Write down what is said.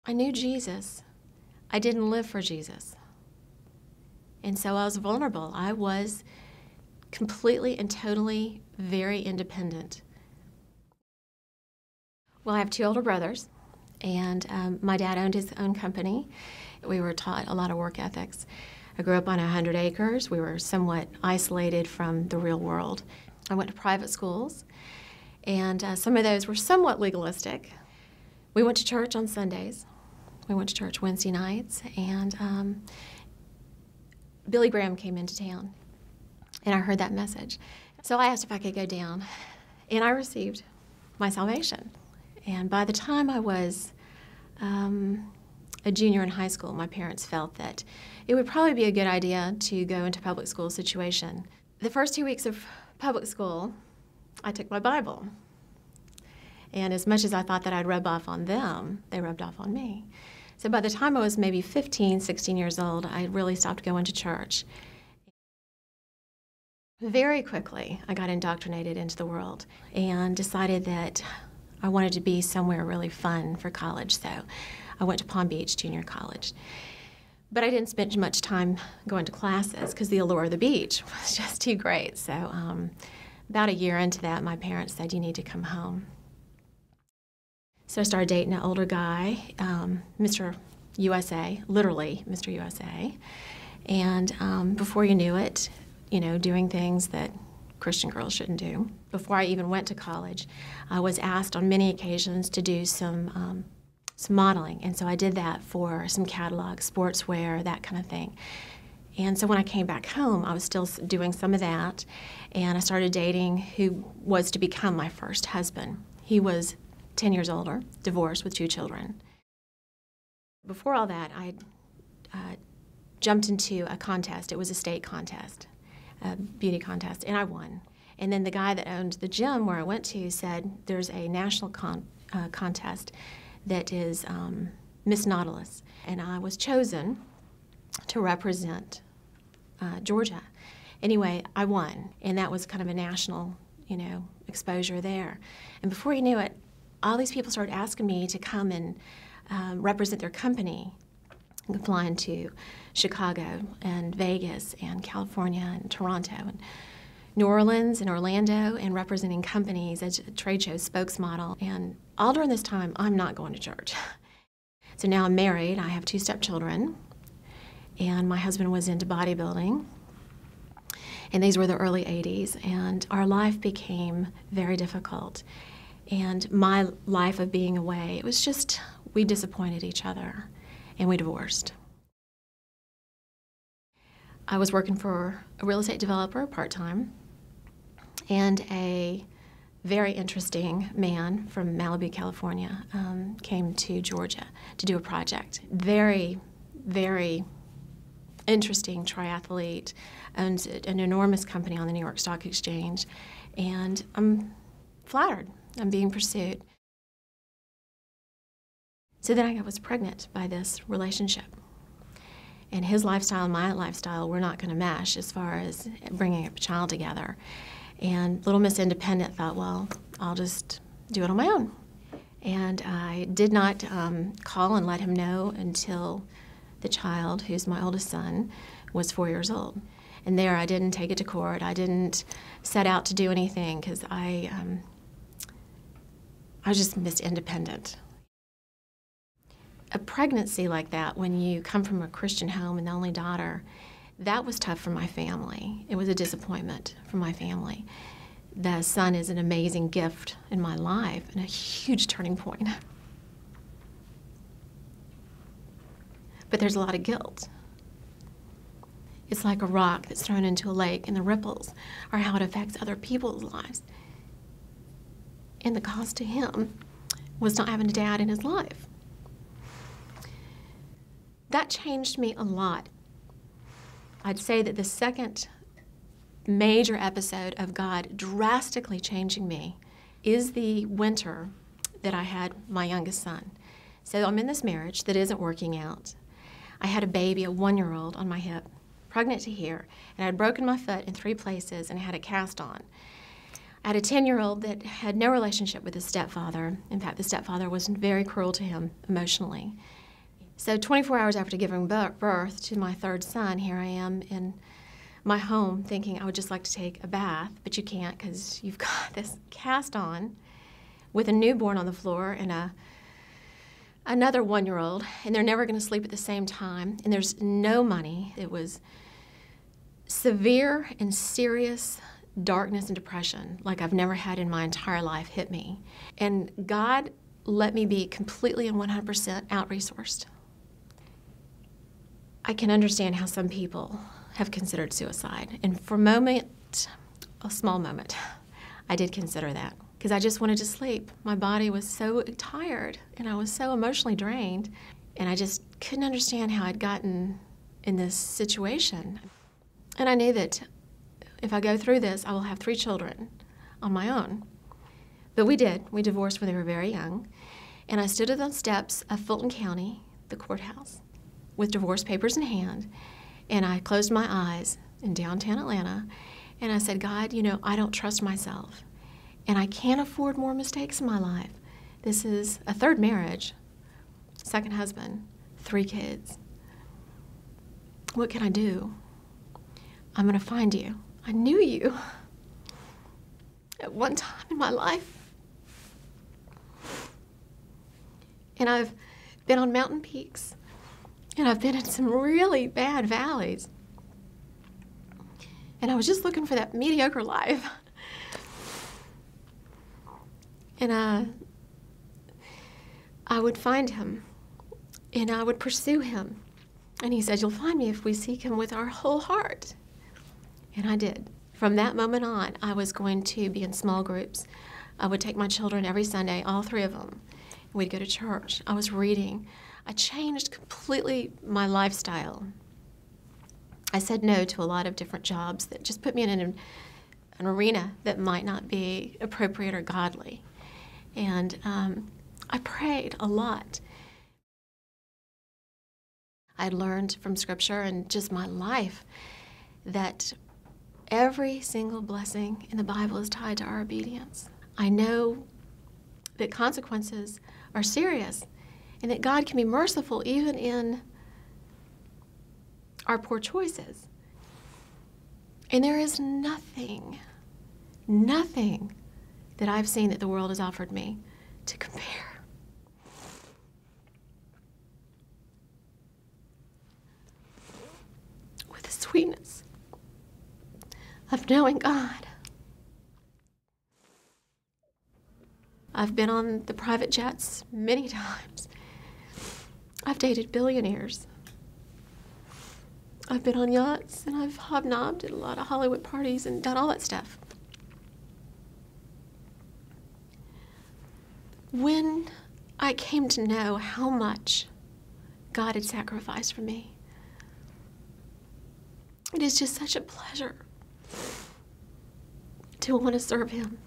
I knew Jesus. I didn't live for Jesus. And so I was vulnerable. I was completely and totally very independent. Well, I have two older brothers, and my dad owned his own company. We were taught a lot of work ethics. I grew up on 100 acres. We were somewhat isolated from the real world. I went to private schools, and some of those were somewhat legalistic. We went to church on Sundays. We went to church Wednesday nights, and Billy Graham came into town, and I heard that message. So I asked if I could go down, and I received my salvation. And by the time I was a junior in high school, my parents felt that it would probably be a good idea to go into public school situation. The first 2 weeks of public school, I took my Bible. And as much as I thought that I'd rub off on them, they rubbed off on me. So by the time I was maybe 15, 16 years old, I really stopped going to church. Very quickly, I got indoctrinated into the world and decided that I wanted to be somewhere really fun for college, so I went to Palm Beach Junior College. But I didn't spend much time going to classes because the allure of the beach was just too great. So about a year into that, my parents said, "You need to come home." So I started dating an older guy, Mr. USA, literally Mr. USA. And before you knew it, doing things that Christian girls shouldn't do. Before I even went to college, I was asked on many occasions to do some modeling. And so I did that for some catalogs, sportswear, that kind of thing. And so when I came back home, I was still doing some of that. And I started dating who was to become my first husband. He was 10 years older, divorced with 2 children. Before all that, I jumped into a contest. It was a state contest, a beauty contest, and I won. And then the guy that owned the gym where I went to said, "There's a national contest that is Miss Nautilus." And I was chosen to represent Georgia. Anyway, I won, and that was kind of a national, exposure there. And before you knew it, all these people started asking me to come and represent their company. Flying to Chicago and Vegas and California and Toronto and New Orleans and Orlando, and representing companies as a trade show spokesmodel. And all during this time, I'm not going to church. So now I'm married, I have 2 stepchildren, and my husband was into bodybuilding. And these were the early 80s, and our life became very difficult. And my life of being away, it was just, we disappointed each other, and we divorced. I was working for a real estate developer part-time, and a very interesting man from Malibu, California, came to Georgia to do a project. Very, very interesting triathlete, owns an enormous company on the New York Stock Exchange, and I'm flattered. I'm being pursued. So then I was pregnant by this relationship. And his lifestyle and my lifestyle were not going to mesh as far as bringing up a child together. And little Miss Independent thought, well, I'll just do it on my own. And I did not call and let him know until the child, who's my oldest son, was 4 years old. And there I didn't take it to court. I didn't set out to do anything because I was just Miss Independent. A pregnancy like that, when you come from a Christian home and the only daughter, that was tough for my family. It was a disappointment for my family. The son is an amazing gift in my life and a huge turning point. But there's a lot of guilt. It's like a rock that's thrown into a lake, and the ripples are how it affects other people's lives. And the cost to him was not having a dad in his life. That changed me a lot. I'd say that the second major episode of God drastically changing me is the winter that I had my youngest son. So I'm in this marriage that isn't working out. I had a baby, a 1-year-old, on my hip, pregnant to here, and I'd broken my foot in 3 places and had a cast on. I had a 10-year-old that had no relationship with his stepfather. In fact, the stepfather was very cruel to him emotionally. So 24 hours after giving birth to my third son, here I am in my home thinking I would just like to take a bath, but you can't because you've got this cast on with a newborn on the floor and another 1-year-old, and they're never going to sleep at the same time, and there's no money. It was severe and serious darkness and depression like I've never had in my entire life hit me. And God let me be completely and 100% out-resourced. I can understand how some people have considered suicide. And for a small moment, I did consider that because I just wanted to sleep. My body was so tired and I was so emotionally drained, and I just couldn't understand how I'd gotten in this situation. And I knew that if I go through this, I will have 3 children on my own. But we did. We divorced when they were very young. And I stood at the steps of Fulton County, the courthouse, with divorce papers in hand, and I closed my eyes in downtown Atlanta, and I said, God, you know, I don't trust myself, and I can't afford more mistakes in my life. This is a 3rd marriage, 2nd husband, 3 kids. What can I do? I'm going to find you. I knew you at one time in my life. And I've been on mountain peaks, and I've been in some really bad valleys. And I was just looking for that mediocre life. And I would find him, and I would pursue him. And he said, you'll find me if we seek him with our whole heart. And I did. From that moment on, I was going to be in small groups. I would take my children every Sunday, all 3 of them. We'd go to church. I was reading. I changed completely my lifestyle. I said no to a lot of different jobs that just put me in an arena that might not be appropriate or godly. And I prayed a lot. I learned from Scripture and just my life that every single blessing in the Bible is tied to our obedience. I know that consequences are serious and that God can be merciful even in our poor choices. And there is nothing that I've seen that the world has offered me to compare. With the sweetness of knowing God. I've been on the private jets many times. I've dated billionaires. I've been on yachts, and I've hobnobbed at a lot of Hollywood parties and done all that stuff. When I came to know how much God had sacrificed for me, it is just such a pleasure to want to serve Him.